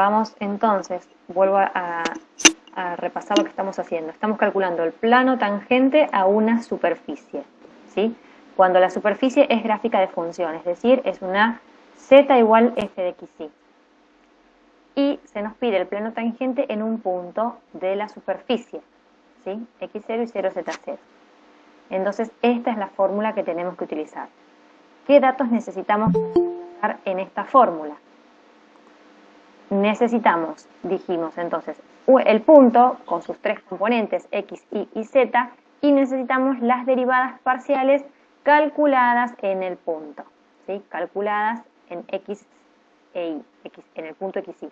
Vamos entonces, vuelvo a repasar lo que estamos haciendo. Estamos calculando el plano tangente a una superficie, ¿sí? Cuando la superficie es gráfica de función, es decir, es una z igual f de xy. Y se nos pide el plano tangente en un punto de la superficie, ¿sí? x0 y 0z0. Entonces, esta es la fórmula que tenemos que utilizar. ¿Qué datos necesitamos utilizar en esta fórmula? Necesitamos, dijimos entonces, el punto con sus tres componentes x, y y z, y necesitamos las derivadas parciales calculadas en el punto, ¿sí? Calculadas en x e y, en el punto x, y.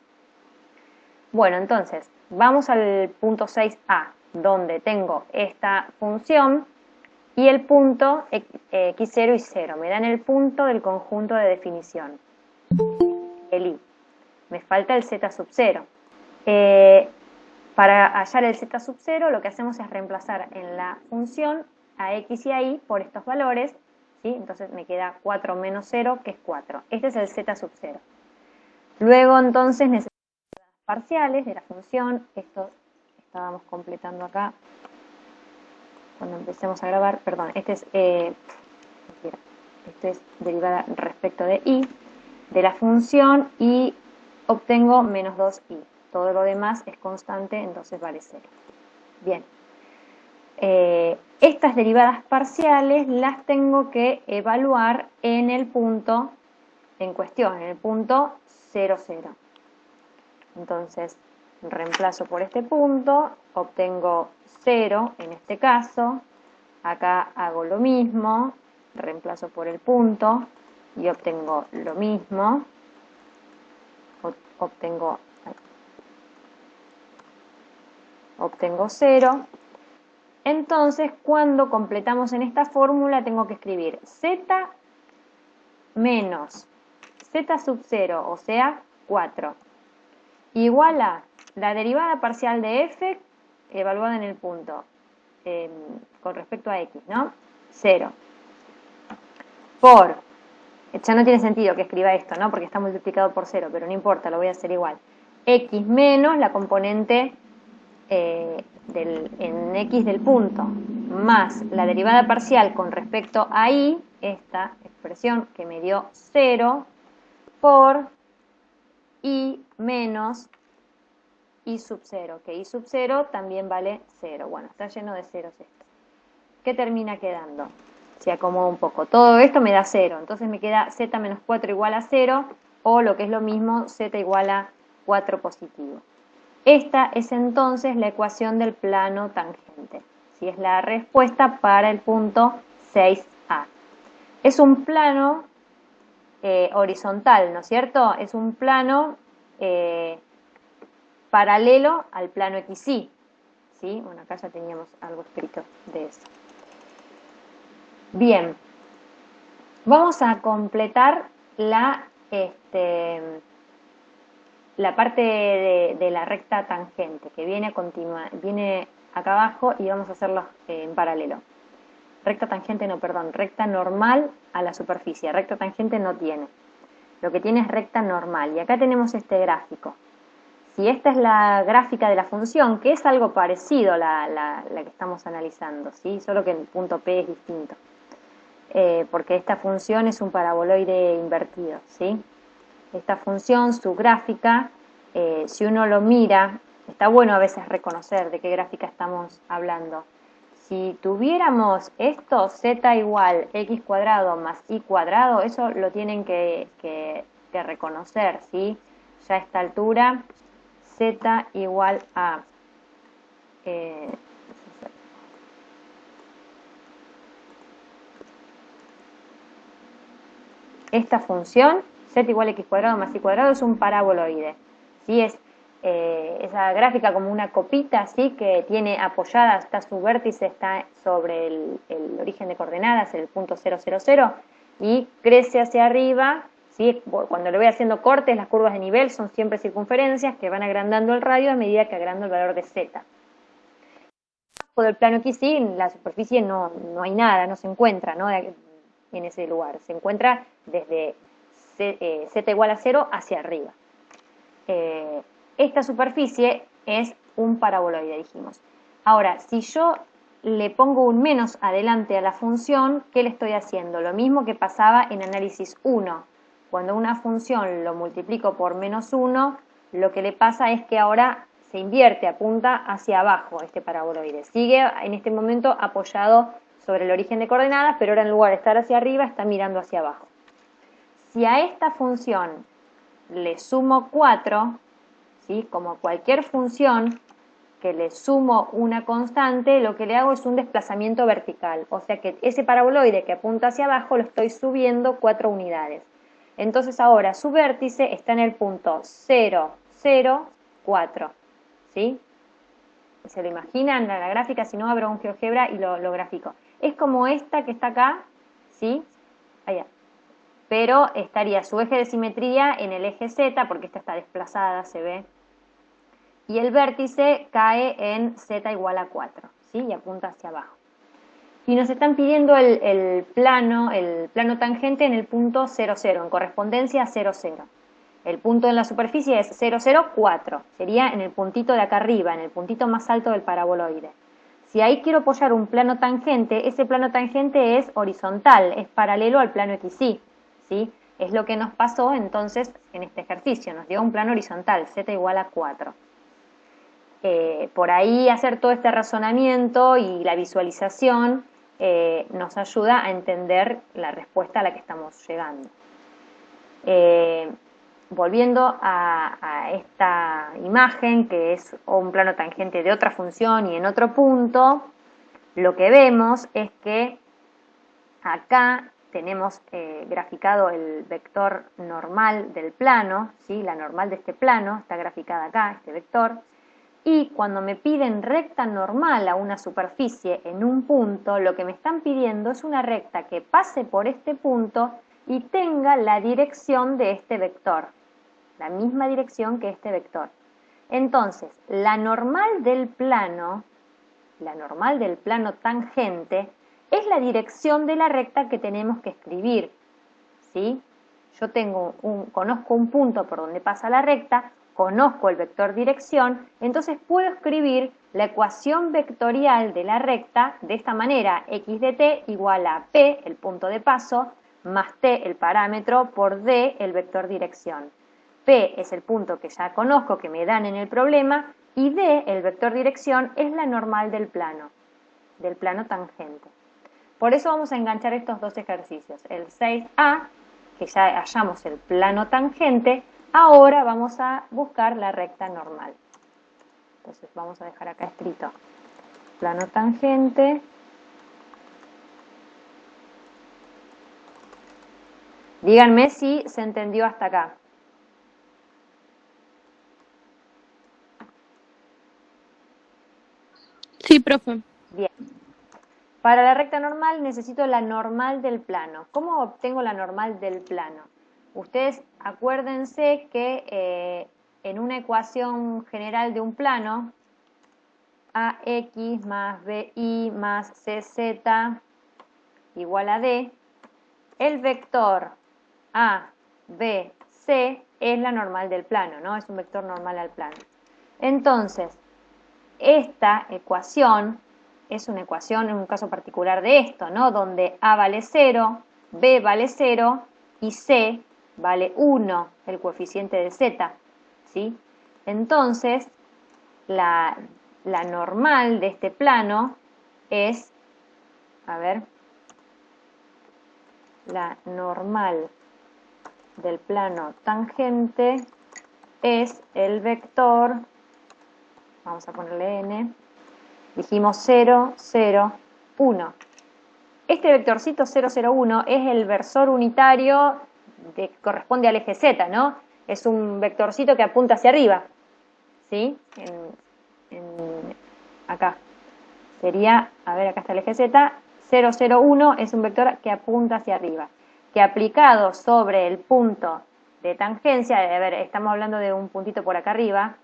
Bueno, entonces, vamos al punto 6a, donde tengo esta función y el punto x0 y 0. Me dan el punto del conjunto de definición, el y. Me falta el z sub 0. Para hallar el z sub 0, lo que hacemos es reemplazar en la función a x y a y por estos valores, ¿sí? Entonces me queda 4 menos 0, que es 4. Este es el z sub 0. Luego, entonces, necesitamos las parciales de la función. Esto estábamos completando acá cuando empecemos a grabar. Perdón, este es derivada respecto de y, de la función, y obtengo menos 2i. Todo lo demás es constante, entonces vale 0. Bien. Estas derivadas parciales las tengo que evaluar en el punto en cuestión, en el punto 0, 0. Entonces, reemplazo por este punto, obtengo 0 en este caso. Acá hago lo mismo, reemplazo por el punto y obtengo lo mismo. Obtengo 0. Entonces, cuando completamos en esta fórmula, tengo que escribir z menos z sub 0, o sea, 4, igual a la derivada parcial de f evaluada en el punto con respecto a x, ¿no? 0. Por, ya no tiene sentido que escriba esto, ¿no? Porque está multiplicado por 0, pero no importa, lo voy a hacer igual. X menos la componente en x del punto, más la derivada parcial con respecto a y, esta expresión que me dio 0, por y menos y sub 0, que y sub 0 también vale 0. Bueno, está lleno de ceros esto. ¿Qué termina quedando? Si acomodo un poco. Todo esto me da 0, entonces me queda z menos 4 igual a 0, o lo que es lo mismo, z igual a 4 positivo. Esta es entonces la ecuación del plano tangente. ¿Sí? Es la respuesta para el punto 6a. Es un plano horizontal, ¿no es cierto? Es un plano paralelo al plano XY. ¿Sí? Bueno, acá ya teníamos algo escrito de eso. Bien, vamos a completar la parte de la recta tangente, que viene acá abajo, y vamos a hacerlo en paralelo. Recta tangente no, perdón, recta normal a la superficie. Recta tangente no tiene. Lo que tiene es recta normal. Y acá tenemos este gráfico. Si esta es la gráfica de la función, que es algo parecido a la que estamos analizando, ¿sí? Solo que el punto P es distinto. Porque esta función es un paraboloide invertido, ¿sí? Esta función, su gráfica, si uno lo mira, está bueno a veces reconocer de qué gráfica estamos hablando. Si tuviéramos esto, z igual x cuadrado más y cuadrado, eso lo tienen que reconocer, ¿sí? Ya a esta altura, z igual a esta función, z igual a x cuadrado más y cuadrado, es un paraboloide, ¿sí? Es esa gráfica como una copita, ¿sí? Que tiene apoyada, está su vértice, está sobre el origen de coordenadas, el punto 0, 0, 0, y crece hacia arriba, ¿sí? Cuando le voy haciendo cortes, las curvas de nivel son siempre circunferencias que van agrandando el radio a medida que agrando el valor de z. Del plano XY, en la superficie no hay nada, no se encuentra, ¿no? En ese lugar, se encuentra desde z igual a 0 hacia arriba. esta superficie es un paraboloide, dijimos. Ahora, si yo le pongo un menos adelante a la función, ¿qué le estoy haciendo? Lo mismo que pasaba en análisis 1. Cuando una función lo multiplico por menos 1, lo que le pasa es que ahora se invierte, apunta hacia abajo este paraboloide. Sigue en este momento apoyado sobre el origen de coordenadas, pero ahora en lugar de estar hacia arriba, está mirando hacia abajo. Si a esta función le sumo 4, ¿sí? Como cualquier función que le sumo una constante, lo que le hago es un desplazamiento vertical. O sea que ese paraboloide que apunta hacia abajo lo estoy subiendo 4 unidades. Entonces ahora su vértice está en el punto 0, 0, 4. ¿Sí? ¿Se lo imaginan en la gráfica? Si no, abro un GeoGebra y lo grafico. Es como esta que está acá, ¿sí? Allá. Pero estaría su eje de simetría en el eje Z, porque esta está desplazada, se ve. Y el vértice cae en Z igual a 4, ¿sí? Y apunta hacia abajo. Y nos están pidiendo el plano tangente en el punto 0, 0, en correspondencia a 0, 0. El punto en la superficie es 0, 0, 4. Sería en el puntito de acá arriba, en el puntito más alto del paraboloide. Si ahí quiero apoyar un plano tangente, ese plano tangente es horizontal, es paralelo al plano XY, ¿sí? Es lo que nos pasó entonces en este ejercicio, nos dio un plano horizontal, Z igual a 4. Por ahí hacer todo este razonamiento y la visualización nos ayuda a entender la respuesta a la que estamos llegando. Volviendo a esta imagen, que es un plano tangente de otra función y en otro punto, lo que vemos es que acá tenemos graficado el vector normal del plano, ¿sí? La normal de este plano está graficada acá, este vector, y cuando me piden recta normal a una superficie en un punto, lo que me están pidiendo es una recta que pase por este punto y tenga la dirección de este vector, la misma dirección que este vector. Entonces, la normal del plano tangente, es la dirección de la recta que tenemos que escribir, ¿sí? Yo conozco un punto por donde pasa la recta, conozco el vector dirección, entonces puedo escribir la ecuación vectorial de la recta de esta manera: x de t igual a p, el punto de paso, más t, el parámetro, por d, el vector dirección. P es el punto que ya conozco, que me dan en el problema, y D, el vector dirección, es la normal del plano tangente. Por eso vamos a enganchar estos dos ejercicios. El 6A, que ya hallamos el plano tangente, ahora vamos a buscar la recta normal. Entonces vamos a dejar acá escrito plano tangente. Díganme si se entendió hasta acá. Sí, profe. Bien. Para la recta normal necesito la normal del plano. ¿Cómo obtengo la normal del plano? Ustedes acuérdense que en una ecuación general de un plano, AX más BY más CZ igual a D, el vector A, B, C es la normal del plano, ¿no? Es un vector normal al plano. Entonces, esta ecuación es una ecuación en un caso particular de esto, ¿no? Donde A vale 0, B vale 0 y C vale 1, el coeficiente de Z, ¿sí? Entonces, la normal de este plano es, a ver, la normal del plano tangente es el vector, vamos a ponerle n, dijimos 0, 0, 1. Este vectorcito 0, 0, 1 es el versor unitario que corresponde al eje Z, ¿no? Es un vectorcito que apunta hacia arriba, ¿sí? Acá. Sería, a ver, acá está el eje Z, 0, 0, 1 es un vector que apunta hacia arriba, que aplicado sobre el punto de tangencia, a ver, estamos hablando de un puntito por acá arriba,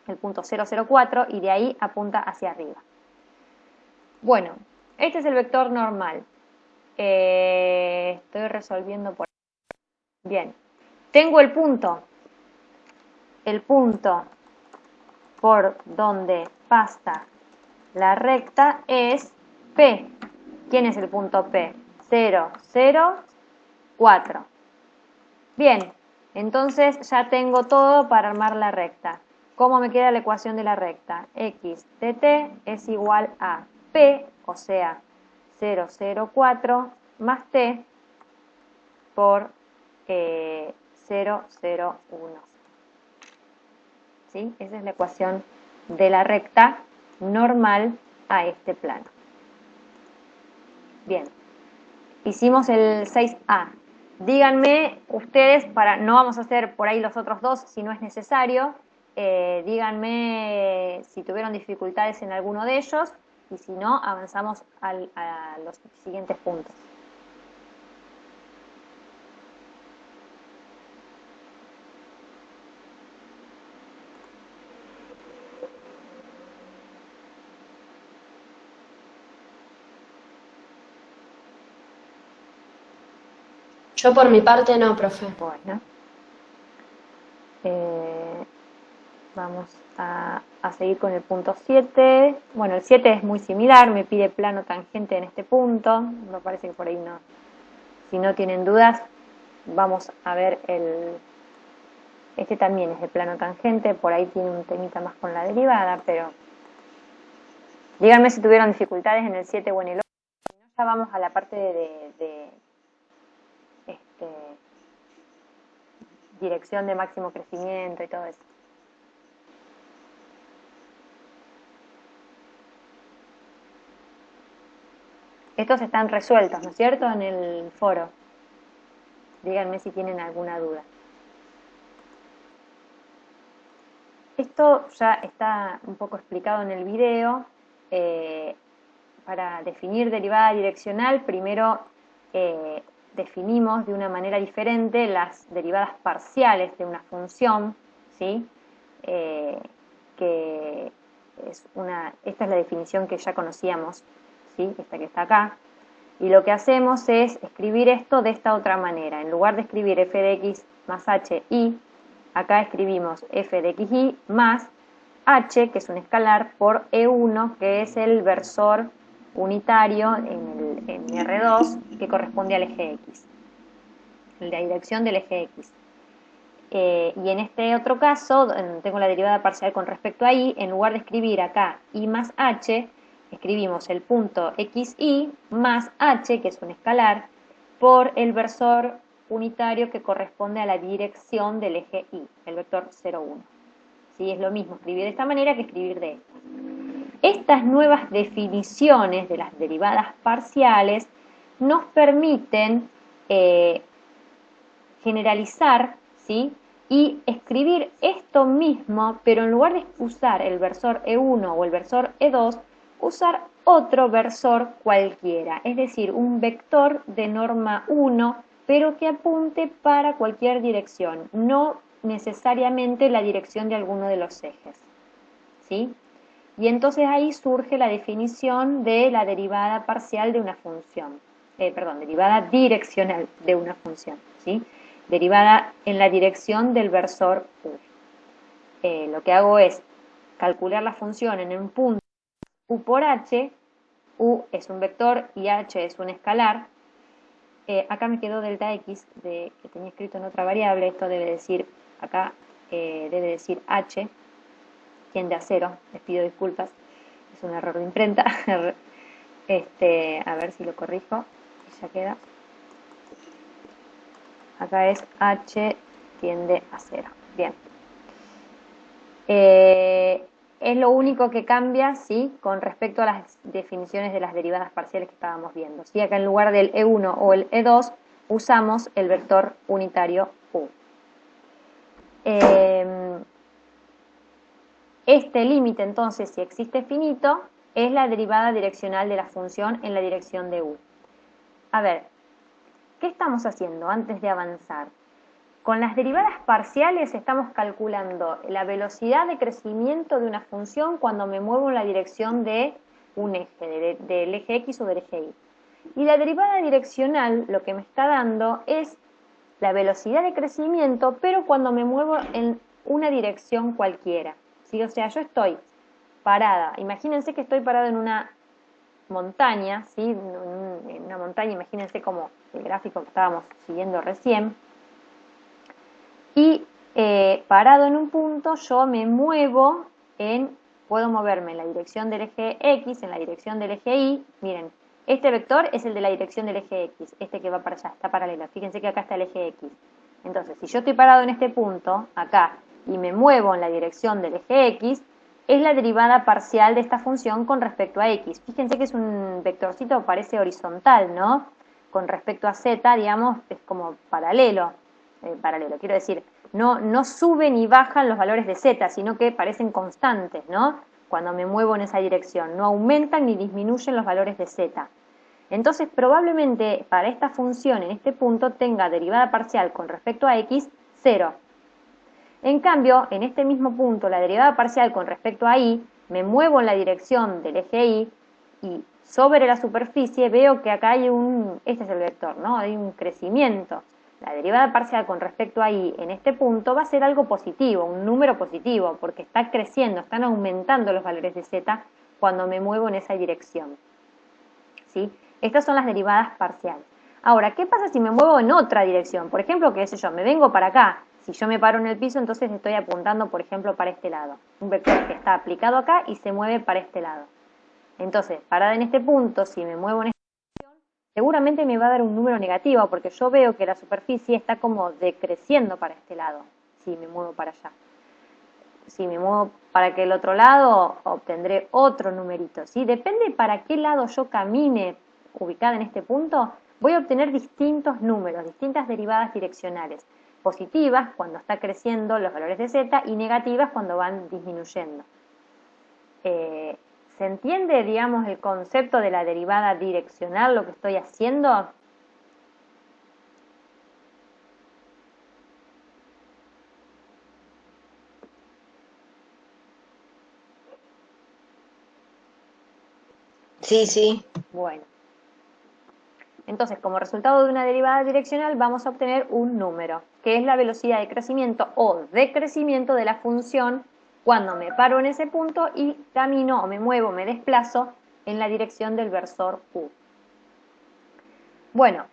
el punto 0, 0, 4, y de ahí apunta hacia arriba. Bueno, este es el vector normal. Estoy resolviendo por... Bien, tengo el punto. el punto por donde pasa la recta es P. ¿Quién es el punto P? 0, 0, 4. Bien, entonces ya tengo todo para armar la recta. ¿Cómo me queda la ecuación de la recta? X de t es igual a P, o sea, 0, 0, 4 más t por 0, 0, 1. ¿Sí? Esa es la ecuación de la recta normal a este plano. Bien, hicimos el 6A. Díganme ustedes, no vamos a hacer por ahí los otros dos si no es necesario, díganme si tuvieron dificultades en alguno de ellos y si no, avanzamos a los siguientes puntos. Yo por mi parte no, profe. Bueno, vamos a seguir con el punto 7. Bueno, el 7 es muy similar, me pide plano tangente en este punto. Me parece que por ahí no. Si no tienen dudas, vamos a ver este también es de plano tangente, por ahí tiene un temita más con la derivada, pero díganme si tuvieron dificultades en el 7 o en el 8. Si no, ya vamos a la parte de dirección de máximo crecimiento y todo eso. Estos están resueltos, ¿no es cierto?, en el foro. Díganme si tienen alguna duda. Esto ya está un poco explicado en el video. Para definir derivada direccional, primero definimos de una manera diferente las derivadas parciales de una función, ¿sí? Que esta es la definición que ya conocíamos, ¿sí? Esta que está acá. Y lo que hacemos es escribir esto de esta otra manera. En lugar de escribir f de x más h y, acá escribimos f de xy más h, que es un escalar, por e1, que es el versor unitario en R2, que corresponde al eje x, la dirección del eje x. Y en este otro caso, tengo la derivada parcial con respecto a y, en lugar de escribir acá y más h, escribimos el punto xy más h, que es un escalar, por el versor unitario que corresponde a la dirección del eje y, el vector 0, 1. ¿Sí? Es lo mismo escribir de esta manera que escribir de esta. Estas nuevas definiciones de las derivadas parciales nos permiten generalizar, ¿sí?, y escribir esto mismo, pero en lugar de usar el versor E1 o el versor E2, usar otro versor cualquiera, es decir, un vector de norma 1, pero que apunte para cualquier dirección, no necesariamente la dirección de alguno de los ejes, ¿sí? Y entonces ahí surge la definición de la derivada parcial de una función, derivada direccional de una función, ¿sí? Derivada en la dirección del versor u. Lo que hago es calcular la función en un punto u por h, u es un vector y h es un escalar. Acá me quedó delta x que tenía escrito en otra variable, esto debe decir, acá debe decir h, tiende a 0, les pido disculpas, es un error de imprenta. A ver si lo corrijo, ya queda. Acá es h tiende a 0. Bien. Es lo único que cambia, ¿sí?, con respecto a las definiciones de las derivadas parciales que estábamos viendo. ¿Sí? Acá en lugar del E1 o el E2 usamos el vector unitario U. Este límite, entonces, si existe finito, es la derivada direccional de la función en la dirección de U. A ver, ¿qué estamos haciendo antes de avanzar? Con las derivadas parciales estamos calculando la velocidad de crecimiento de una función cuando me muevo en la dirección de un eje, del eje X o del eje Y. Y la derivada direccional lo que me está dando es la velocidad de crecimiento, pero cuando me muevo en una dirección cualquiera, ¿sí? O sea, yo estoy parada, imagínense que estoy parada en una montaña, ¿sí? En una montaña, imagínense como el gráfico que estábamos siguiendo recién, y parado en un punto yo me muevo puedo moverme en la dirección del eje X, en la dirección del eje Y, miren, este vector es el de la dirección del eje X, este que va para allá, está paralelo, fíjense que acá está el eje X. Entonces, si yo estoy parado en este punto, acá, y me muevo en la dirección del eje X, es la derivada parcial de esta función con respecto a X. Fíjense que es un vectorcito, parece horizontal, ¿no? Con respecto a Z, digamos, es como paralelo, quiero decir, no suben y bajan los valores de Z, sino que parecen constantes, ¿no? Cuando me muevo en esa dirección, no aumentan ni disminuyen los valores de Z. Entonces, probablemente para esta función en este punto tenga derivada parcial con respecto a X 0. En cambio, en este mismo punto, la derivada parcial con respecto a Y, me muevo en la dirección del eje Y y sobre la superficie veo que acá hay este es el vector, ¿no? Hay un crecimiento. La derivada parcial con respecto a Y en este punto va a ser algo positivo, un número positivo, porque está creciendo, están aumentando los valores de Z cuando me muevo en esa dirección. ¿Sí? Estas son las derivadas parciales. Ahora, ¿qué pasa si me muevo en otra dirección? Por ejemplo, qué sé yo, me vengo para acá. Si yo me paro en el piso, entonces estoy apuntando, por ejemplo, para este lado. Un vector que está aplicado acá y se mueve para este lado. Entonces, parada en este punto, si me muevo en esta dirección, seguramente me va a dar un número negativo, porque yo veo que la superficie está como decreciendo para este lado, si me muevo para allá. Si me muevo para aquel otro lado, obtendré otro numerito, ¿sí? Depende para qué lado yo camine ubicada en este punto, voy a obtener distintos números, distintas derivadas direccionales. Positivas cuando está creciendo los valores de Z y negativas cuando van disminuyendo. ¿Se entiende, digamos, el concepto de la derivada direccional, lo que estoy haciendo? Sí, sí. Bueno. Entonces, como resultado de una derivada direccional, vamos a obtener un número, que es la velocidad de crecimiento o decrecimiento de la función cuando me paro en ese punto y camino o me muevo, me desplazo en la dirección del versor U. Bueno,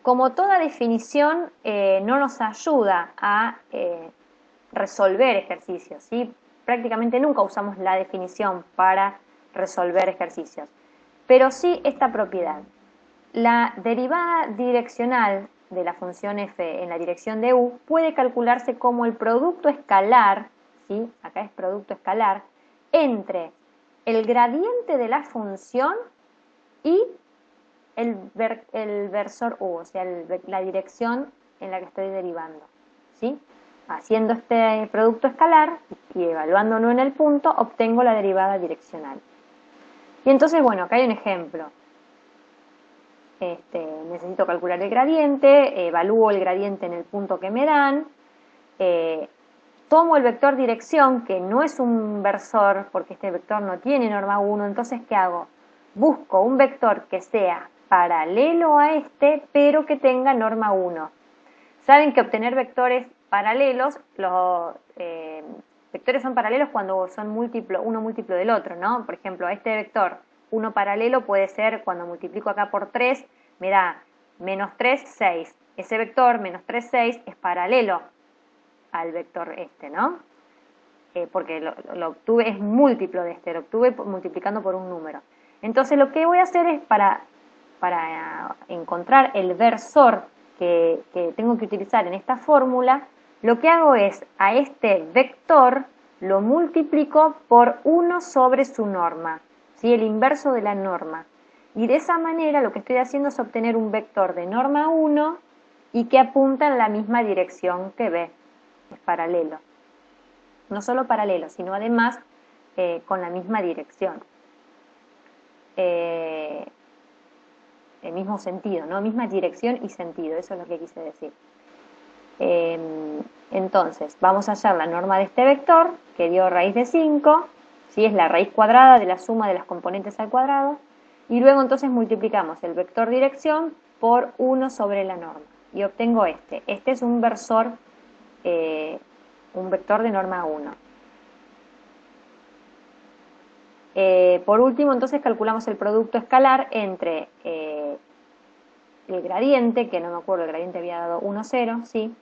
como toda definición no nos ayuda a resolver ejercicios, ¿sí? Prácticamente nunca usamos la definición para resolver ejercicios, pero sí esta propiedad. La derivada direccional de la función f en la dirección de u puede calcularse como el producto escalar, ¿sí? Acá es producto escalar, entre el gradiente de la función y el versor u, o sea, la dirección en la que estoy derivando, ¿sí? Haciendo este producto escalar y evaluándolo en el punto, obtengo la derivada direccional. Y entonces, bueno, acá hay un ejemplo. Necesito calcular el gradiente, evalúo el gradiente en el punto que me dan, tomo el vector dirección, que no es un versor, porque este vector no tiene norma 1, entonces ¿qué hago? Busco un vector que sea paralelo a este, pero que tenga norma 1. Saben que obtener vectores paralelos, los vectores son paralelos cuando son uno múltiplo del otro, ¿no? Por ejemplo, este vector, uno paralelo puede ser, cuando multiplico acá por 3, me da menos 3, 6. Ese vector, menos 3, 6, es paralelo al vector este, ¿no? Porque lo obtuve, es múltiplo de este, lo obtuve multiplicando por un número. Entonces lo que voy a hacer es, para encontrar el versor que tengo que utilizar en esta fórmula, lo que hago es, a este vector lo multiplico por 1 sobre su norma, ¿sí? El inverso de la norma. Y de esa manera lo que estoy haciendo es obtener un vector de norma 1 y que apunta en la misma dirección que B, es paralelo. No solo paralelo, sino además con la misma dirección. El mismo sentido, ¿no? Misma dirección y sentido, eso es lo que quise decir. Entonces, vamos a hallar la norma de este vector, que dio raíz de 5, ¿sí? Es la raíz cuadrada de la suma de las componentes al cuadrado, y luego entonces multiplicamos el vector dirección por 1 sobre la norma, y obtengo este. Este es un versor un vector de norma 1. Por último, entonces calculamos el producto escalar entre el gradiente, que no me acuerdo, el gradiente había dado 1, 0, sí,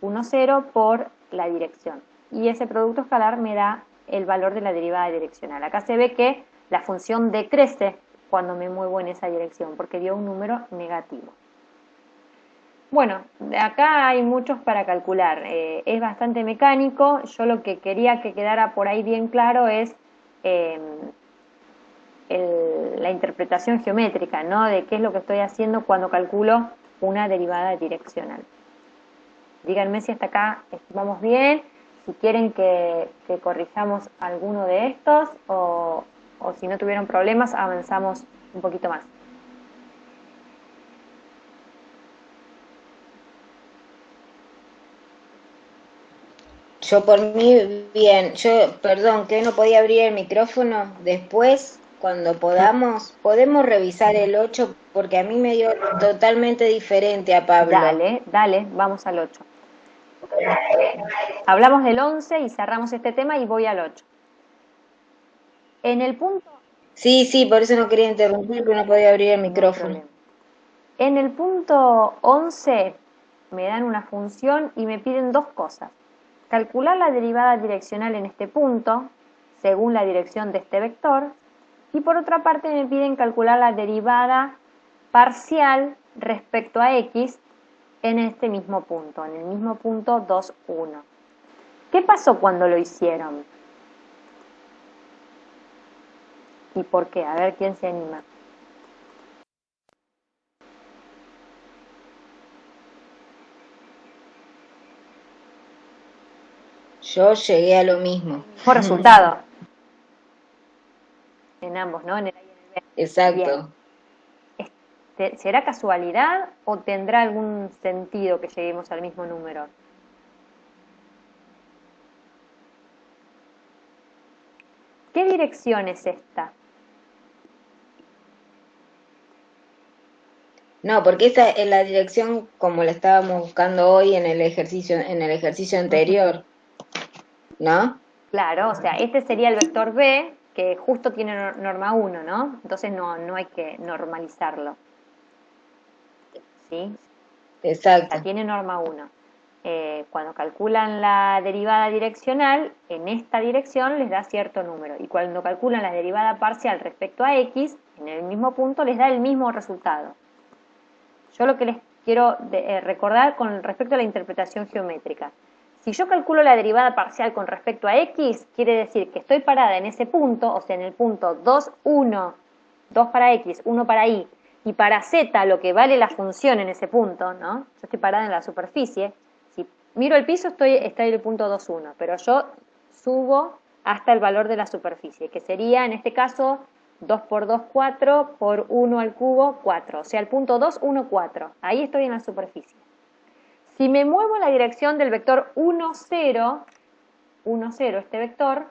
1, 0 por la dirección. Y ese producto escalar me da el valor de la derivada direccional. Acá se ve que la función decrece cuando me muevo en esa dirección, porque dio un número negativo. Bueno, acá hay muchos para calcular. Es bastante mecánico. Yo lo que quería que quedara por ahí bien claro es la interpretación geométrica, ¿no? De qué es lo que estoy haciendo cuando calculo una derivada direccional. Díganme si hasta acá vamos bien, si quieren que corrijamos alguno de estos o si no tuvieron problemas avanzamos un poquito más. Yo por mí, bien. Yo, perdón, que no podía abrir el micrófono. Después, cuando podemos revisar el 8 porque a mí me dio totalmente diferente a Pablo. Dale, dale, vamos al 8. Hablamos del 11 y cerramos este tema y voy al 8. En el punto... Sí, sí, por eso no quería interrumpir, pero no podía abrir el No hay micrófono. problema. En el punto 11 me dan una función y me piden dos cosas. Calcular la derivada direccional en este punto, según la dirección de este vector, y por otra parte me piden calcular la derivada parcial respecto a x en este mismo punto, en el mismo punto 2, 1. ¿Qué pasó cuando lo hicieron? ¿Y por qué? A ver quién se anima. Yo llegué a lo mismo. Por resultado. En ambos, ¿no? En el A y en el B. Exacto. Bien. ¿Será casualidad o tendrá algún sentido que lleguemos al mismo número? ¿Qué dirección es esta? No, porque esa es la dirección como la estábamos buscando hoy en el ejercicio anterior, ¿no? Claro, o sea, este sería el vector B, que justo tiene norma 1, ¿no? Entonces no hay que normalizarlo. ¿Sí? O sea, Exacto. tiene norma 1. Cuando calculan la derivada direccional, en esta dirección les da cierto número. Y cuando calculan la derivada parcial respecto a x, en el mismo punto les da el mismo resultado. Yo lo que les quiero recordar con respecto a la interpretación geométrica. Si yo calculo la derivada parcial con respecto a x, quiere decir que estoy parada en ese punto, o sea, en el punto 2, 1, 2 para x, 1 para y, y para z lo que vale la función en ese punto, ¿no? Yo estoy parada en la superficie. Si miro el piso, está en el punto 2, 1, pero yo subo hasta el valor de la superficie, que sería, en este caso, 2 por 2, 4, por 1 al cubo, 4. O sea, el punto 2, 1, 4. Ahí estoy en la superficie. Si me muevo en la dirección del vector 1, 0, 1, 0, este vector,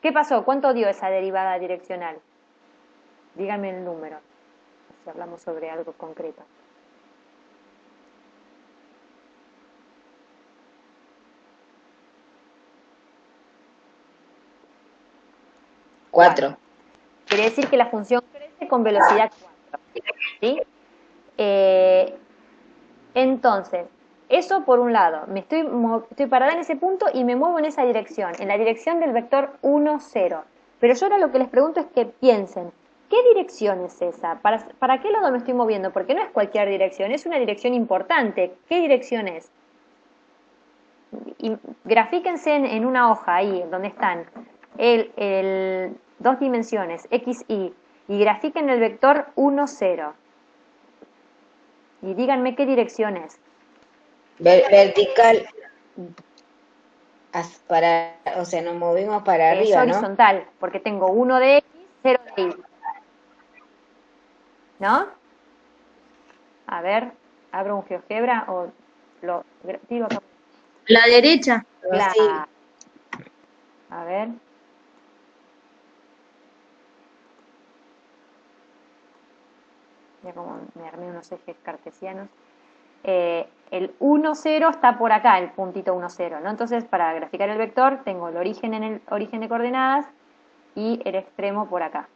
¿qué pasó? ¿Cuánto dio esa derivada direccional? Díganme el número, si hablamos sobre algo concreto. Cuatro. Quiere decir que la función crece con velocidad 4. ¿Sí? Entonces, eso por un lado, estoy parada en ese punto y me muevo en esa dirección, en la dirección del vector 1, 0. Pero yo ahora lo que les pregunto es que piensen, ¿qué dirección es esa? ¿Para qué lado me estoy moviendo? Porque no es cualquier dirección, es una dirección importante. ¿Qué dirección es? Y grafíquense en una hoja ahí, donde están dos dimensiones, x, y grafiquen el vector 1, 0. Y díganme qué dirección es. Vertical, o sea, nos movimos para Es arriba, ¿no? horizontal, porque tengo 1 de x, 0 de y. ¿No? A ver, abro un GeoGebra o lo tiro acá. La derecha. Así. Claro. A ver. Ya como me armé unos ejes cartesianos. el 1, 0 está por acá, el puntito 1, 0, ¿no? Entonces, para graficar el vector, tengo el origen en el origen de coordenadas y el extremo por acá.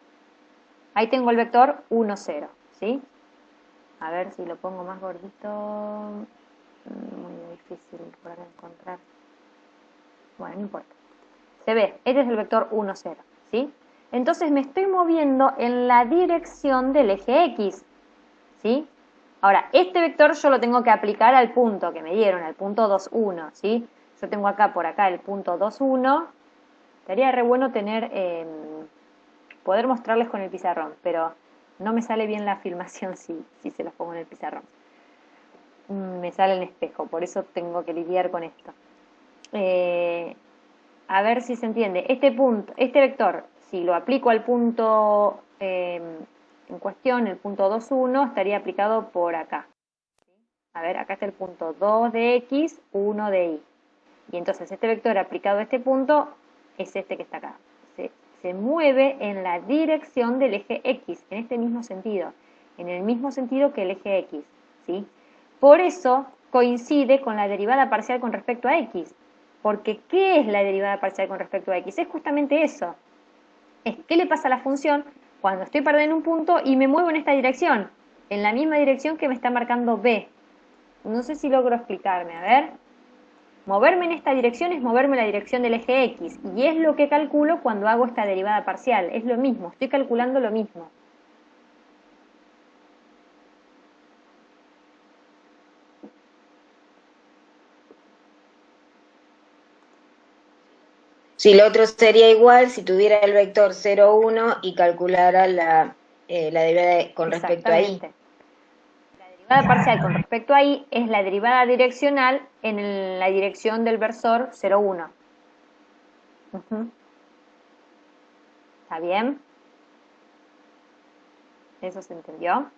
Ahí tengo el vector 1, 0, ¿sí? A ver si lo pongo más gordito. Muy difícil por acá encontrar. Bueno, no importa. Se ve, este es el vector 1, 0, ¿sí? Entonces me estoy moviendo en la dirección del eje X, ¿sí? Ahora, este vector yo lo tengo que aplicar al punto que me dieron, al punto 2, 1, ¿sí? Yo tengo acá por acá el punto 2, 1. Estaría re bueno tener, poder mostrarles con el pizarrón, pero no me sale bien la filmación si se los pongo en el pizarrón. Me sale en espejo, por eso tengo que lidiar con esto. A ver si se entiende. Este punto, este vector, si lo aplico al punto en cuestión, el punto 2, 1, estaría aplicado por acá. A ver, acá está el punto 2 de X, 1 de Y. Y entonces este vector aplicado a este punto es este que está acá. Se mueve en la dirección del eje X, en este mismo sentido. En el mismo sentido que el eje X, ¿sí? Por eso coincide con la derivada parcial con respecto a X. Porque, ¿qué es la derivada parcial con respecto a X? Es justamente eso. Es qué le pasa a la función cuando estoy parada en un punto y me muevo en esta dirección, en la misma dirección que me está marcando B. No sé si logro explicarme, a ver. Moverme en esta dirección es moverme en la dirección del eje X, y es lo que calculo cuando hago esta derivada parcial. Es lo mismo, estoy calculando lo mismo. Si lo otro sería igual si tuviera el vector 0, 1 y calculara la derivada con respecto a y. La derivada parcial con respecto a y es la derivada direccional en la dirección del versor 0, 1. ¿Está bien? ¿Eso se entendió?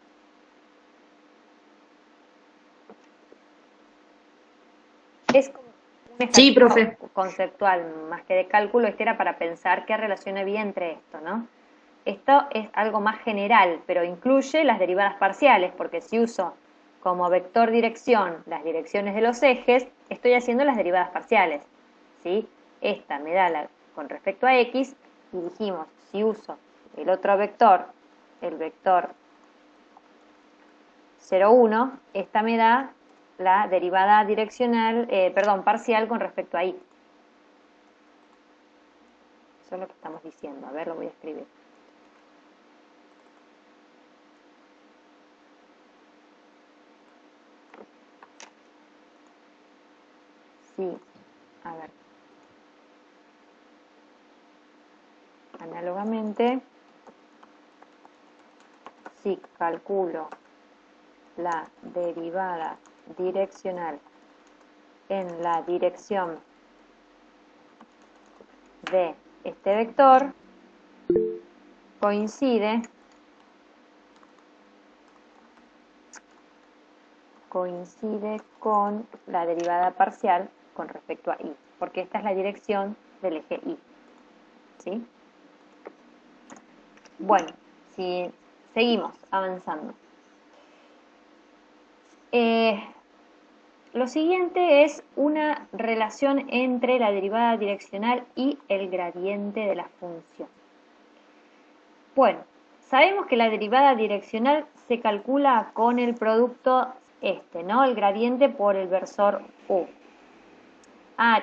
Es como un Sí, ejercicio profe. conceptual, más que de cálculo. Este era para pensar qué relación había entre esto, ¿no? Esto es algo más general, pero incluye las derivadas parciales, porque si uso como vector dirección las direcciones de los ejes, estoy haciendo las derivadas parciales, ¿sí? Esta me da con respecto a X, y dijimos, si uso el otro vector, el vector 0, 1, esta me da la derivada direccional, parcial con respecto a Y. Eso es lo que estamos diciendo. A ver, lo voy a escribir. Sí, a ver. Análogamente, si calculo la derivada direccional en la dirección de este vector, coincide con la derivada parcial con respecto a y, porque esta es la dirección del eje y, ¿sí? Bueno, si seguimos avanzando. Lo siguiente es una relación entre la derivada direccional y el gradiente de la función. Bueno, sabemos que la derivada direccional se calcula con el producto ¿no? El gradiente por el versor U.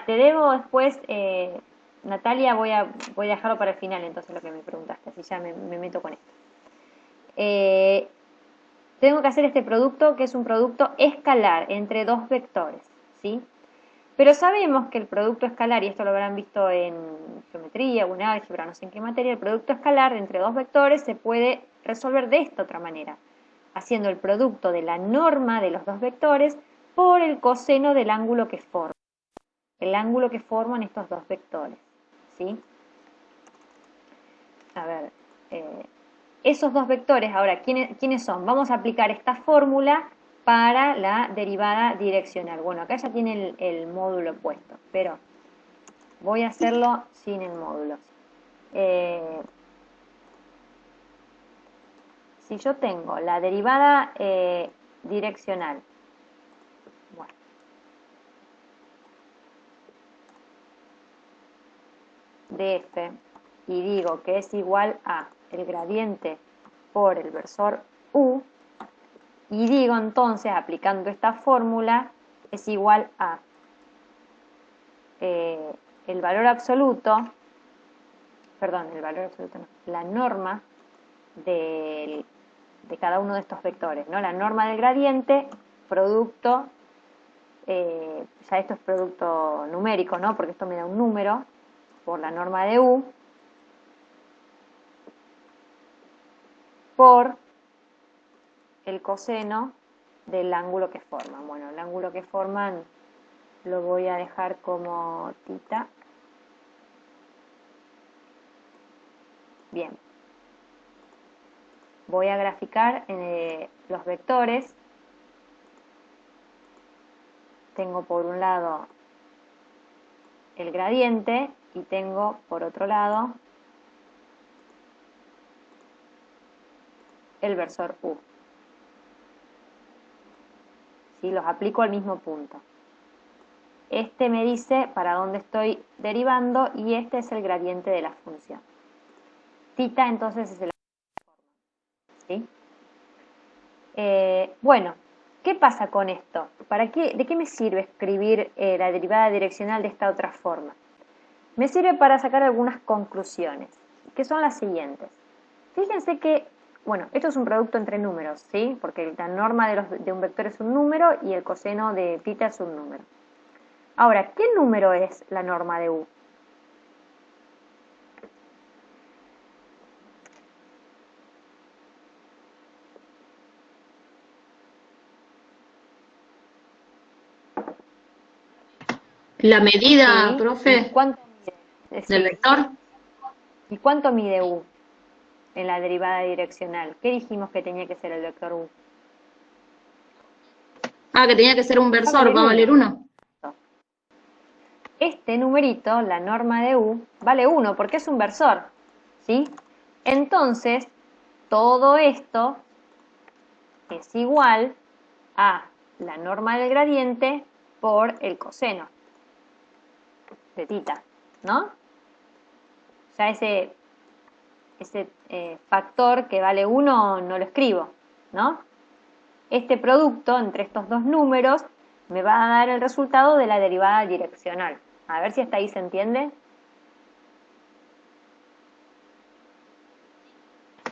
Te debo después, Natalia, voy a dejarlo para el final entonces lo que me preguntaste, así ya me meto con esto. Tengo que hacer este producto que es un producto escalar entre dos vectores, ¿sí? Pero sabemos que el producto escalar, y esto lo habrán visto en geometría o en álgebra, no sé en qué materia, el producto escalar entre dos vectores se puede resolver de esta otra manera, haciendo el producto de la norma de los dos vectores por el coseno del ángulo que forman. El ángulo que forman estos dos vectores, ¿sí? A ver, esos dos vectores, ahora, ¿quiénes son? Vamos a aplicar esta fórmula para la derivada direccional. Bueno, acá ya tiene el módulo puesto, pero voy a hacerlo sin el módulo. Si yo tengo la derivada direccional de f y digo que es igual a el gradiente por el versor u, y digo entonces, aplicando esta fórmula, es igual a el valor absoluto, perdón, el valor absoluto no, la norma de cada uno de estos vectores, ¿no? La norma del gradiente, producto, ya esto es producto numérico, ¿no? Porque esto me da un número, por la norma de u, por el coseno del ángulo que forman. Bueno, el ángulo que forman lo voy a dejar como tita. Bien. Voy a graficar los vectores. Tengo por un lado el gradiente y tengo por otro lado el versor u. ¿Sí? Los aplico al mismo punto. Este me dice para dónde estoy derivando y este es el gradiente de la función. Tita entonces es el... ¿Sí? Bueno, ¿qué pasa con esto? ¿De qué me sirve escribir la derivada direccional de esta otra forma? Me sirve para sacar algunas conclusiones, que son las siguientes. Fíjense que, bueno, esto es un producto entre números, ¿sí? Porque la norma de un vector es un número y el coseno de tita es un número. Ahora, ¿qué número es la norma de u? La medida, ¿Sí? profe, ¿Y cuánto mide? del Sí. vector. ¿Y cuánto mide u en la derivada direccional? ¿Qué dijimos que tenía que ser el vector u? Ah, que tenía que ser un versor, va a valer 1. Este numerito, la norma de u, vale 1 porque es un versor, ¿sí? Entonces, todo esto es igual a la norma del gradiente por el coseno de tita, ¿no? Ya ese factor que vale 1 no lo escribo, ¿no? Este producto entre estos dos números me va a dar el resultado de la derivada direccional. A ver si hasta ahí se entiende.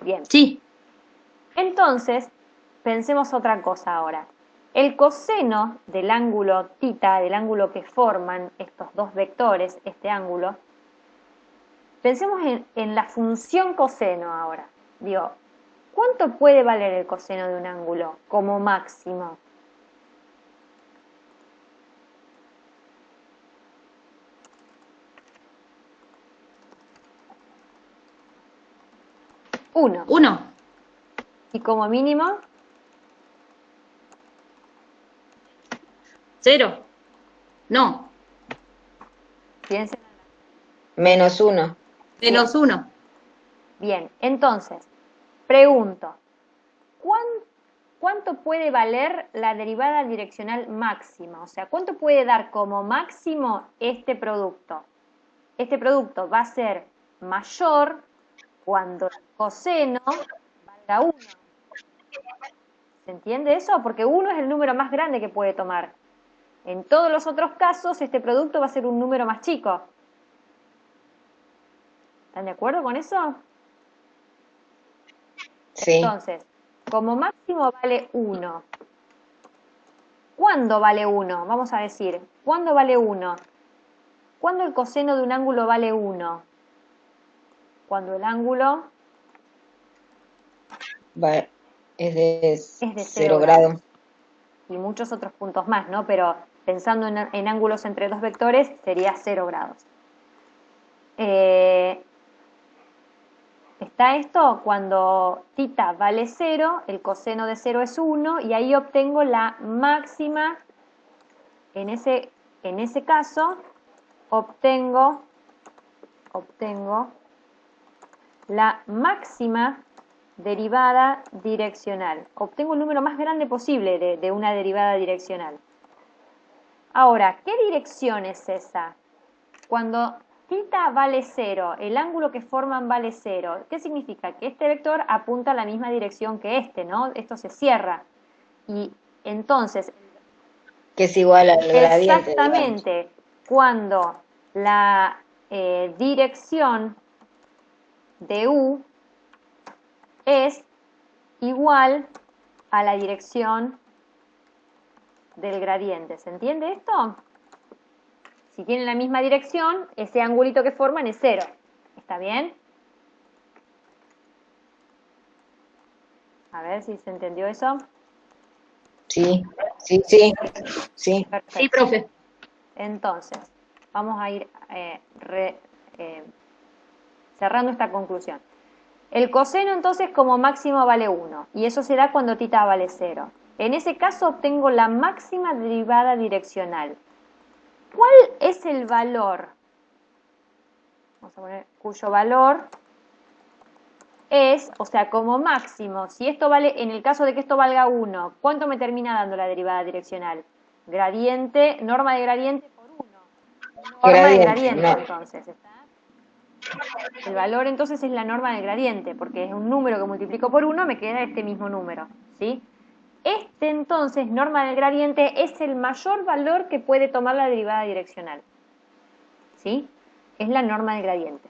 Bien. Sí. Entonces, pensemos otra cosa ahora. El coseno del ángulo tita, del ángulo que forman estos dos vectores, este ángulo, pensemos en la función coseno ahora. Digo, ¿cuánto puede valer el coseno de un ángulo como máximo? Uno. 1. ¿Y como mínimo? 0. No. Piensen. -1. Menos 1. Bien, entonces, pregunto, ¿cuánto puede valer la derivada direccional máxima? O sea, ¿cuánto puede dar como máximo este producto? Este producto va a ser mayor cuando el coseno valga 1. ¿Se entiende eso? Porque 1 es el número más grande que puede tomar. En todos los otros casos, este producto va a ser un número más chico. ¿Están de acuerdo con eso? Sí. Entonces, como máximo vale 1. ¿Cuándo vale 1? Vamos a decir, ¿cuándo vale 1? ¿Cuándo el coseno de un ángulo vale 1? Cuando el ángulo Es de es de 0 grados. Y muchos otros puntos más, ¿no? Pero pensando en ángulos entre dos vectores, sería 0 grados. Está esto cuando tita vale 0, el coseno de 0 es 1, y ahí obtengo la máxima, en ese caso, obtengo la máxima derivada direccional. Obtengo el número más grande posible de una derivada direccional. Ahora, ¿qué dirección es esa? Cuando Tita vale 0, el ángulo que forman vale 0. ¿Qué significa? Que este vector apunta a la misma dirección que este, ¿no? Esto se cierra. Y entonces, Que es igual al gradiente, digamos. exactamente, cuando la dirección de U es igual a la dirección del gradiente. ¿Se entiende esto? Si tienen la misma dirección, ese angulito que forman es 0. ¿Está bien? A ver si se entendió eso. Sí. Perfecto. Sí, profe. Entonces, vamos a ir cerrando esta conclusión. El coseno entonces como máximo vale 1 y eso será cuando tita vale 0. En ese caso obtengo la máxima derivada direccional. ¿Cuál es el valor? Vamos a poner cuyo valor es, o sea, como máximo, si esto vale, en el caso de que esto valga 1, ¿cuánto me termina dando la derivada direccional? Gradiente, norma de gradiente por 1. Norma de gradiente, no. entonces, ¿está? El valor entonces es la norma del gradiente, porque es un número que multiplico por 1, me queda este mismo número, ¿sí? Este entonces, norma del gradiente, es el mayor valor que puede tomar la derivada direccional, ¿sí? Es la norma del gradiente.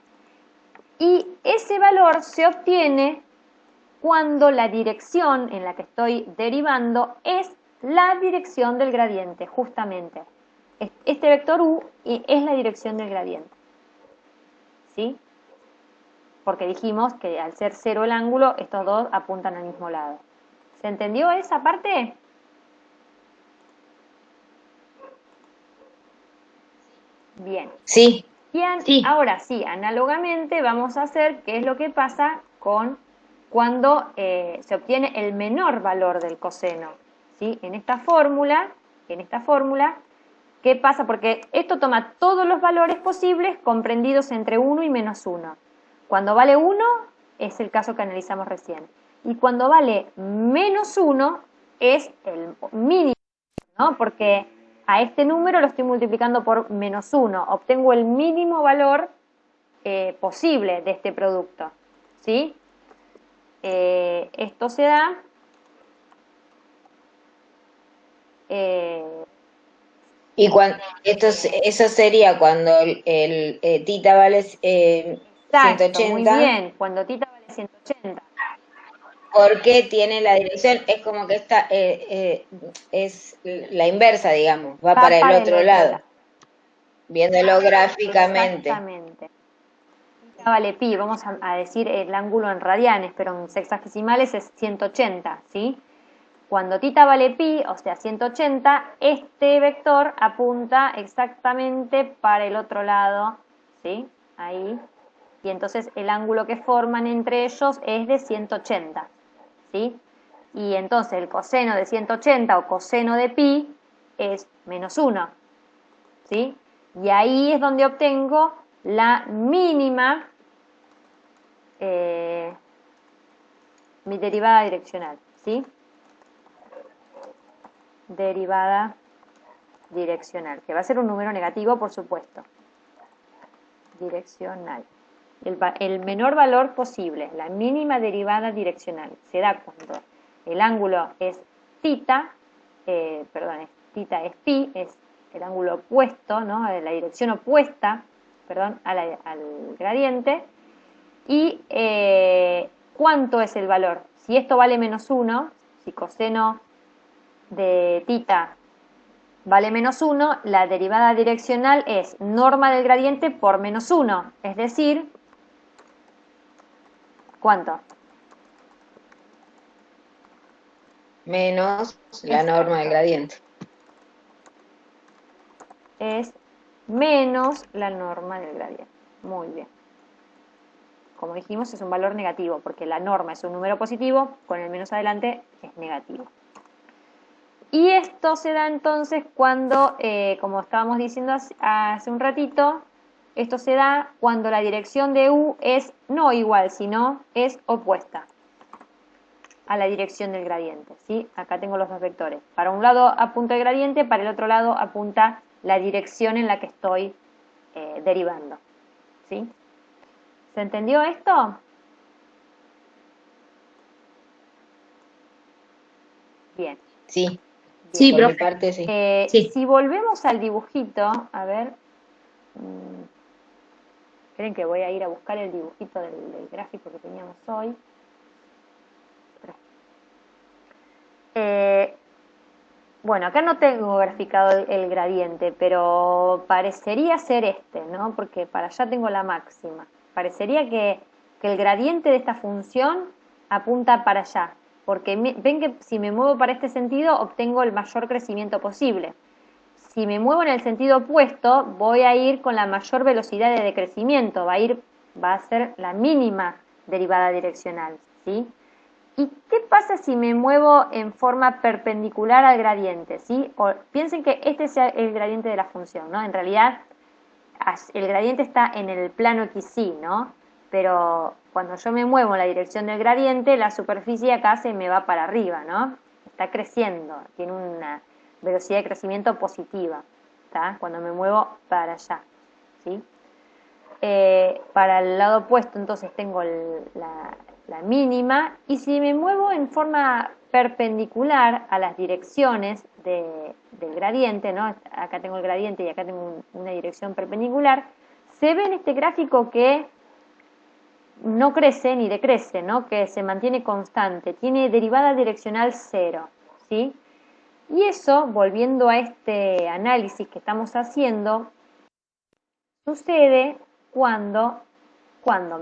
Y ese valor se obtiene cuando la dirección en la que estoy derivando es la dirección del gradiente, justamente. Este vector U es la dirección del gradiente, ¿sí? Porque dijimos que al ser 0 el ángulo, estos dos apuntan al mismo lado. ¿Se entendió esa parte? Bien. Sí. Bien, Sí. ahora sí, análogamente vamos a hacer qué es lo que pasa con cuando se obtiene el menor valor del coseno, ¿sí? En esta fórmula, ¿qué pasa? Porque esto toma todos los valores posibles comprendidos entre 1 y menos 1. Cuando vale 1 es el caso que analizamos recién. Y cuando vale menos 1 es el mínimo, ¿no? Porque a este número lo estoy multiplicando por menos 1. Obtengo el mínimo valor posible de este producto, ¿sí? Esto se da Y eso sería cuando el tita vale exacto, muy 180. bien, cuando tita vale 180. Porque tiene la dirección, es como que esta es la inversa, digamos, va para el otro lado, viéndolo gráficamente. Exactamente. Tita vale pi, vamos a decir el ángulo en radianes, pero en sexagesimales es 180, ¿sí? Cuando tita vale pi, o sea 180, este vector apunta exactamente para el otro lado, ¿sí? Ahí. Y entonces el ángulo que forman entre ellos es de 180, ¿sí? Y entonces el coseno de 180 o coseno de pi es menos 1, ¿sí? Y ahí es donde obtengo la mínima mi derivada direccional, ¿sí? Derivada direccional, que va a ser un número negativo, por supuesto. Direccional. El menor valor posible, la mínima derivada direccional, se da cuando el ángulo es tita, tita es pi, es el ángulo opuesto, ¿no? La dirección opuesta, al gradiente. Y ¿cuánto es el valor? Si esto vale menos 1, si coseno de tita vale menos 1, la derivada direccional es norma del gradiente por menos 1, es decir, ¿cuánto? Menos la norma del gradiente. Es menos la norma del gradiente. Muy bien. Como dijimos, es un valor negativo, porque la norma es un número positivo, con el menos adelante es negativo. Y esto se da entonces cuando, como estábamos diciendo hace un ratito, esto se da cuando la dirección de U es no igual, sino es opuesta a la dirección del gradiente, ¿sí? Acá tengo los dos vectores. Para un lado apunta el gradiente, para el otro lado apunta la dirección en la que estoy derivando, ¿sí? ¿Se entendió esto? Bien, Sí, Sí, bien. por mi profe. parte sí. Sí. Si volvemos al dibujito, a ver, esperen que voy a ir a buscar el dibujito del gráfico que teníamos hoy. Bueno, acá no tengo graficado el gradiente, pero parecería ser este, ¿no? Porque para allá tengo la máxima. Parecería que el gradiente de esta función apunta para allá, porque ven que si me muevo para este sentido obtengo el mayor crecimiento posible. Si me muevo en el sentido opuesto, voy a ir con la mayor velocidad de decrecimiento, va a ser la mínima derivada direccional, ¿sí? ¿Y qué pasa si me muevo en forma perpendicular al gradiente? ¿Sí? Piensen que este sea el gradiente de la función, ¿no? En realidad, el gradiente está en el plano XY, ¿no? Pero cuando yo me muevo en la dirección del gradiente, la superficie acá se me va para arriba, ¿no? Está creciendo, tiene una velocidad de crecimiento positiva, ¿está? Cuando me muevo para allá, ¿sí? Para el lado opuesto, entonces tengo la mínima, y si me muevo en forma perpendicular a las direcciones del gradiente, ¿no? Acá tengo el gradiente y acá tengo una dirección perpendicular, se ve en este gráfico que no crece ni decrece, ¿no? Que se mantiene constante, tiene derivada direccional cero, ¿sí? Y eso, volviendo a este análisis que estamos haciendo, sucede cuando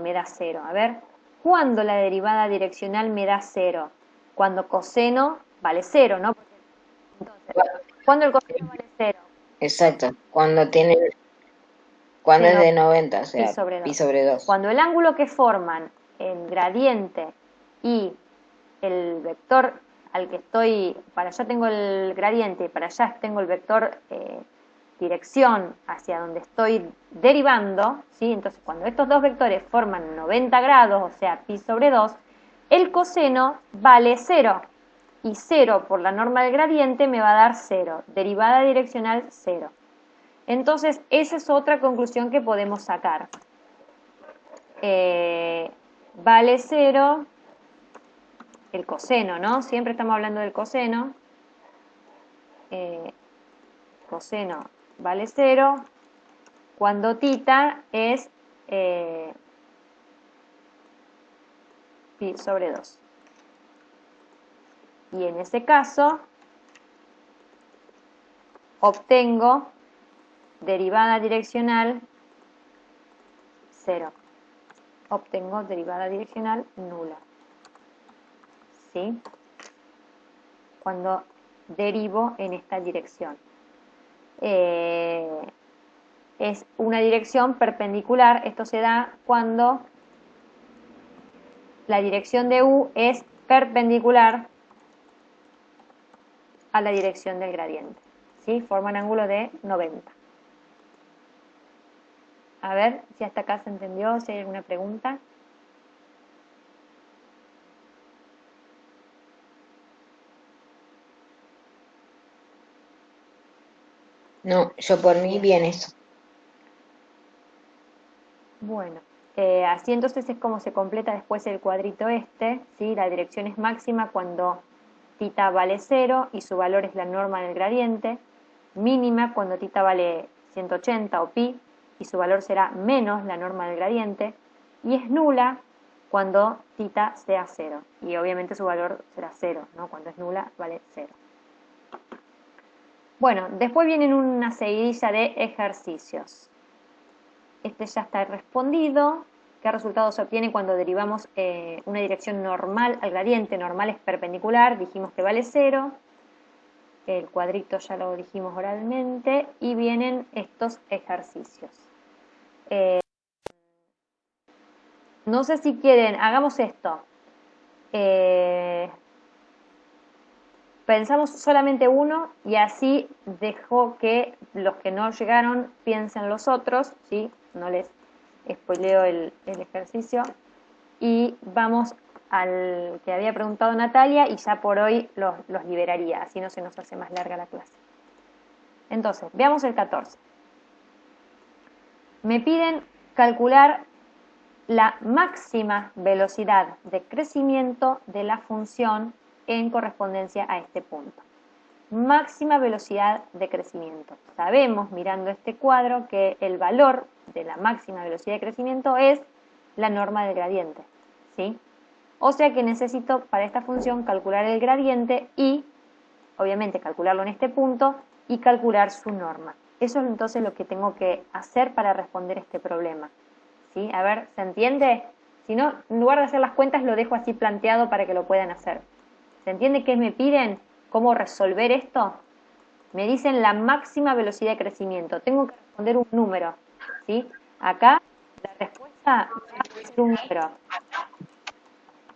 me da cero. A ver, ¿cuándo la derivada direccional me da cero? Cuando coseno vale cero, ¿no? Entonces, ¿cuándo el coseno vale cero? Exacto. Cuando Seno es de 90, o pi sea, sobre pi 2. sobre 2. Cuando el ángulo que forman el gradiente y el vector al que estoy, para allá tengo el gradiente y para allá tengo el vector dirección hacia donde estoy derivando, ¿sí? Entonces cuando estos dos vectores forman 90 grados, o sea, pi sobre 2, el coseno vale 0. Y 0 por la norma del gradiente me va a dar 0, derivada direccional 0. Entonces, esa es otra conclusión que podemos sacar. Vale 0 el coseno, ¿no? Siempre estamos hablando del coseno. Coseno vale 0 cuando tita es pi sobre 2. Y en ese caso obtengo derivada direccional 0. Obtengo derivada direccional nula. ¿Sí? Cuando derivo en esta dirección. Es una dirección perpendicular. Esto se da cuando la dirección de U es perpendicular a la dirección del gradiente. ¿Sí? Forman ángulo de 90. A ver si hasta acá se entendió, si hay alguna pregunta. No, yo por mí bien eso. Bueno, así entonces es como se completa después el cuadrito este, ¿sí? La dirección es máxima cuando tita vale 0 y su valor es la norma del gradiente, mínima cuando tita vale 180 o pi y su valor será menos la norma del gradiente, y es nula cuando tita sea 0 y obviamente su valor será 0, ¿no? Cuando es nula vale 0. Bueno, después vienen una seguidilla de ejercicios. Este ya está respondido. ¿Qué resultado se obtiene cuando derivamos una dirección normal al gradiente? Normal es perpendicular, dijimos que vale 0. El cuadrito ya lo dijimos oralmente. Y vienen estos ejercicios. No sé si quieren, hagamos esto. Pensamos solamente uno y así dejo que los que no llegaron piensen los otros, ¿sí? No les spoileo el ejercicio. Y vamos al que había preguntado Natalia y ya por hoy los liberaría, así no se nos hace más larga la clase. Entonces, veamos el 14. Me piden calcular la máxima velocidad de crecimiento de la función en correspondencia a este punto. Máxima velocidad de crecimiento. Sabemos, mirando este cuadro, que el valor de la máxima velocidad de crecimiento es la norma del gradiente, ¿sí? O sea que necesito para esta función calcular el gradiente y, obviamente, calcularlo en este punto y calcular su norma. Eso es entonces lo que tengo que hacer para responder este problema, ¿sí? A ver, ¿se entiende? Si no, en lugar de hacer las cuentas, lo dejo así planteado para que lo puedan hacer. ¿Se entiende qué me piden? ¿Cómo resolver esto? Me dicen la máxima velocidad de crecimiento. Tengo que responder un número, ¿sí? Acá la respuesta va a ser un número.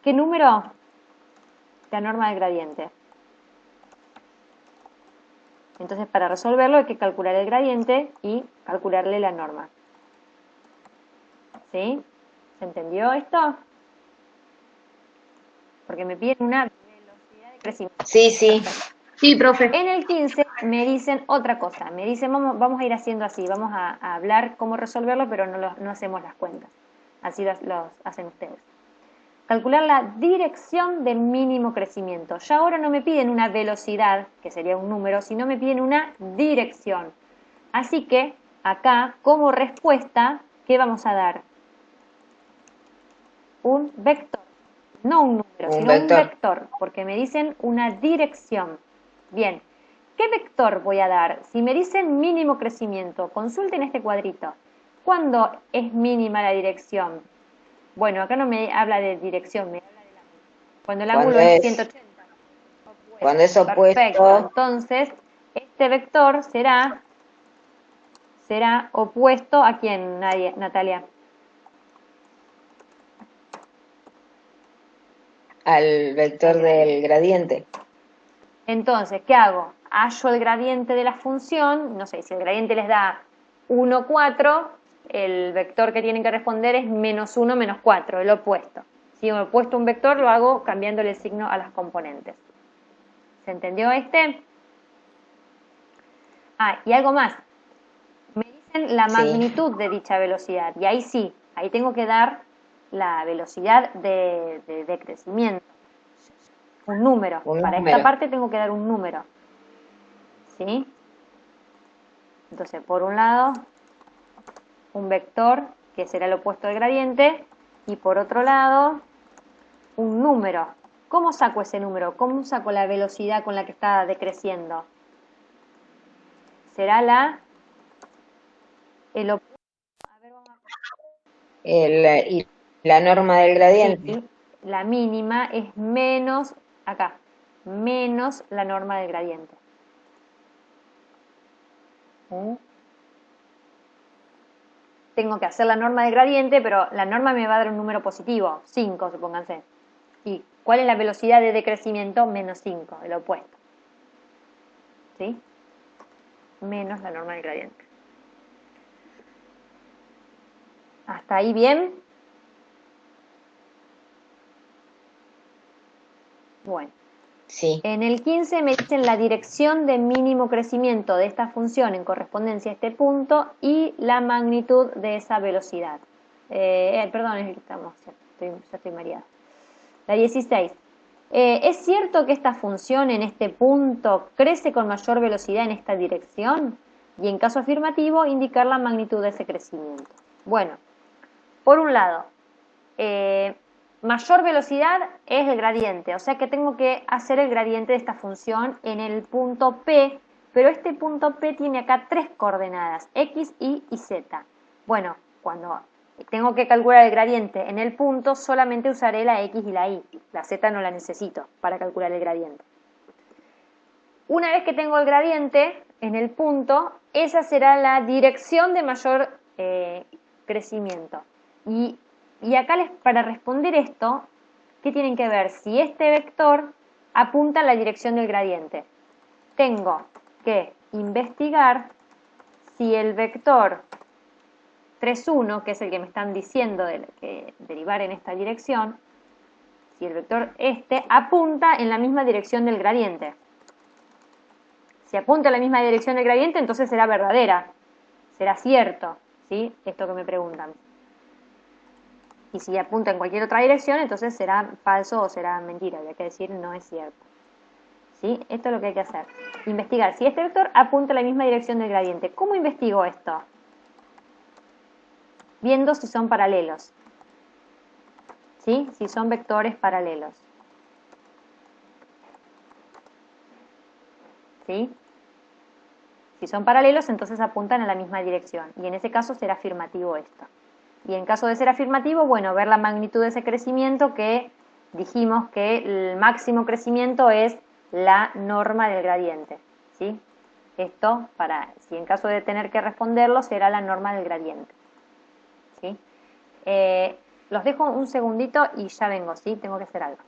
¿Qué número? La norma del gradiente. Entonces, para resolverlo hay que calcular el gradiente y calcularle la norma. ¿Sí? ¿Se entendió esto? Porque me piden una velocidad de crecimiento. Sí, sí. Sí, profe. En el 15 me dicen otra cosa. Me dicen, vamos a ir haciendo así, vamos a hablar cómo resolverlo, pero no hacemos las cuentas. Así los hacen ustedes. Calcular la dirección de mínimo crecimiento. Ya ahora no me piden una velocidad, que sería un número, sino me piden una dirección. Así que acá, como respuesta, ¿qué vamos a dar? Un vector. No un número, sino un vector, porque me dicen una dirección. Bien, ¿qué vector voy a dar? Si me dicen mínimo crecimiento, consulten este cuadrito. ¿Cuándo es mínima la dirección? Bueno, acá no me habla de dirección, me habla del ángulo. Cuando el ángulo es 180. Opuesto. Cuando es opuesto. Perfecto. Entonces, este vector será opuesto a quién, Natalia. Al vector del gradiente. Entonces, ¿qué hago? Hallo el gradiente de la función, no sé, si el gradiente les da 1, 4, el vector que tienen que responder es menos 1, menos 4, el opuesto. Si he opuesto un vector, lo hago cambiándole el signo a las componentes. ¿Se entendió este? Ah, y algo más. Me dicen la magnitud de dicha velocidad, y ahí sí, ahí tengo que dar la velocidad de crecimiento. Un número. Para esta parte tengo que dar un número. ¿Sí? Entonces, por un lado, un vector, que será el opuesto del gradiente, y por otro lado, un número. ¿Cómo saco ese número? ¿Cómo saco la velocidad con la que está decreciendo? Será el opuesto. A ver, vamos a... Y la norma del gradiente. Sí, la mínima es menos, acá, menos la norma del gradiente. Tengo que hacer la norma del gradiente, pero la norma me va a dar un número positivo, 5, supónganse. ¿Y cuál es la velocidad de decrecimiento? Menos 5, el opuesto. ¿Sí? Menos la norma del gradiente. ¿Hasta ahí bien? Bueno. Sí. En el 15 me dicen la dirección de mínimo crecimiento de esta función en correspondencia a este punto y la magnitud de esa velocidad. Perdón, ya estoy mareada. La 16. ¿Es cierto que esta función en este punto crece con mayor velocidad en esta dirección? Y en caso afirmativo, indicar la magnitud de ese crecimiento. Bueno, por un lado, mayor velocidad es el gradiente, o sea que tengo que hacer el gradiente de esta función en el punto P, pero este punto P tiene acá 3 coordenadas, X, Y y Z. Bueno, cuando tengo que calcular el gradiente en el punto, solamente usaré la X y la Y, la Z no la necesito para calcular el gradiente. Una vez que tengo el gradiente en el punto, esa será la dirección de mayor crecimiento. Y acá para responder esto, ¿qué tienen que ver? Si este vector apunta a la dirección del gradiente. Tengo que investigar si el vector 3,1, que es el que me están diciendo que derivar en esta dirección, si el vector apunta en la misma dirección del gradiente. Si apunta en la misma dirección del gradiente, entonces será verdadera, será cierto, ¿sí? Esto que me preguntan. Y si apunta en cualquier otra dirección, entonces será falso o será mentira. Habría que decir no es cierto. ¿Sí? Esto es lo que hay que hacer. Investigar si este vector apunta a la misma dirección del gradiente. ¿Cómo investigo esto? Viendo si son paralelos. ¿Sí? Si son vectores paralelos. ¿Sí? Si son paralelos, entonces apuntan a la misma dirección. Y en ese caso será afirmativo esto. Y en caso de ser afirmativo, bueno, ver la magnitud de ese crecimiento, que dijimos que el máximo crecimiento es la norma del gradiente. ¿Sí? Esto, si en caso de tener que responderlo, será la norma del gradiente. ¿Sí? Los dejo un segundito y ya vengo, ¿sí? Tengo que hacer algo.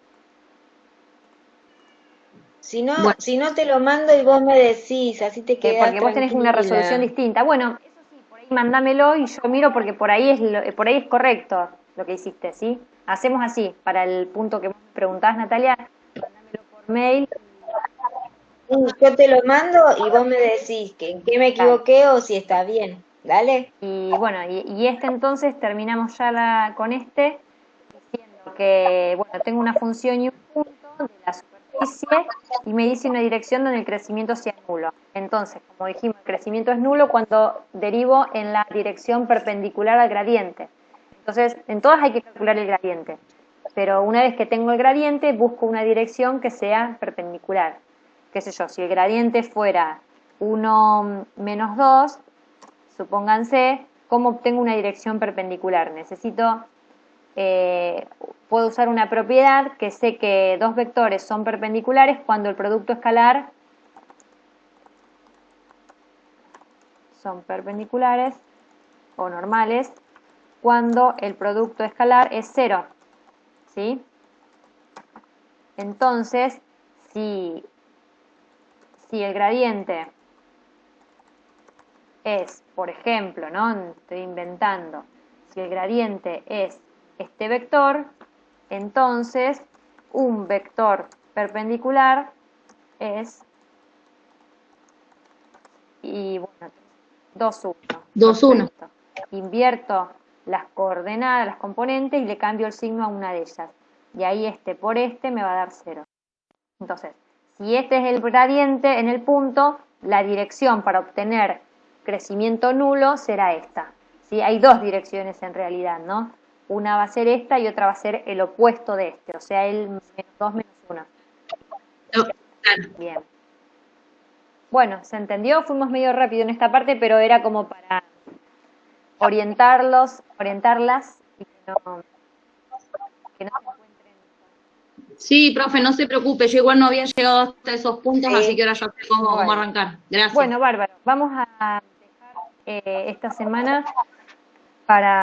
Bueno. Si no te lo mando y vos me decís, así te quedas Porque vos tenés una tranquila. resolución distinta. Bueno, eso sí, por ahí mándamelo y yo miro porque por ahí es correcto lo que hiciste, ¿sí? Hacemos así, para el punto que vos me preguntás, Natalia, mándamelo por mail. Yo te lo mando y vos me decís que en qué me equivoqué o si está bien. Dale. Y bueno, y este entonces terminamos ya con este, diciendo que, bueno, tengo una función y un punto de la superficie y me dice una dirección donde el crecimiento sea nulo. Entonces, como dijimos, el crecimiento es nulo cuando derivo en la dirección perpendicular al gradiente. Entonces, en todas hay que calcular el gradiente. Pero una vez que tengo el gradiente, busco una dirección que sea perpendicular. Qué sé yo, si el gradiente fuera 1 menos 2, supónganse, ¿cómo obtengo una dirección perpendicular? Puedo usar una propiedad que sé que dos vectores son perpendiculares cuando el producto escalar son perpendiculares o normales cuando el producto escalar es 0. ¿Sí? Entonces, si el gradiente es, por ejemplo, ¿no? Estoy inventando, si el gradiente es este vector, entonces un vector perpendicular es, y bueno, 2, 1. 2, 1. Invierto las coordenadas, las componentes, y le cambio el signo a una de ellas. Y ahí este por este me va a dar 0. Entonces, si este es el gradiente en el punto, la dirección para obtener crecimiento nulo será esta. ¿Sí? Hay dos direcciones en realidad, ¿no? Una va a ser esta y otra va a ser el opuesto de este, o sea, el menos 2 menos 1. No, claro. Bien. Bueno, ¿se entendió? Fuimos medio rápido en esta parte, pero era como para orientarlas y que no se encuentren. Sí, profe, no se preocupe, yo igual no había llegado hasta esos puntos, Sí. así que ahora ya sé cómo Bueno. arrancar. Gracias. Bueno, bárbaro. Vamos a dejar esta semana para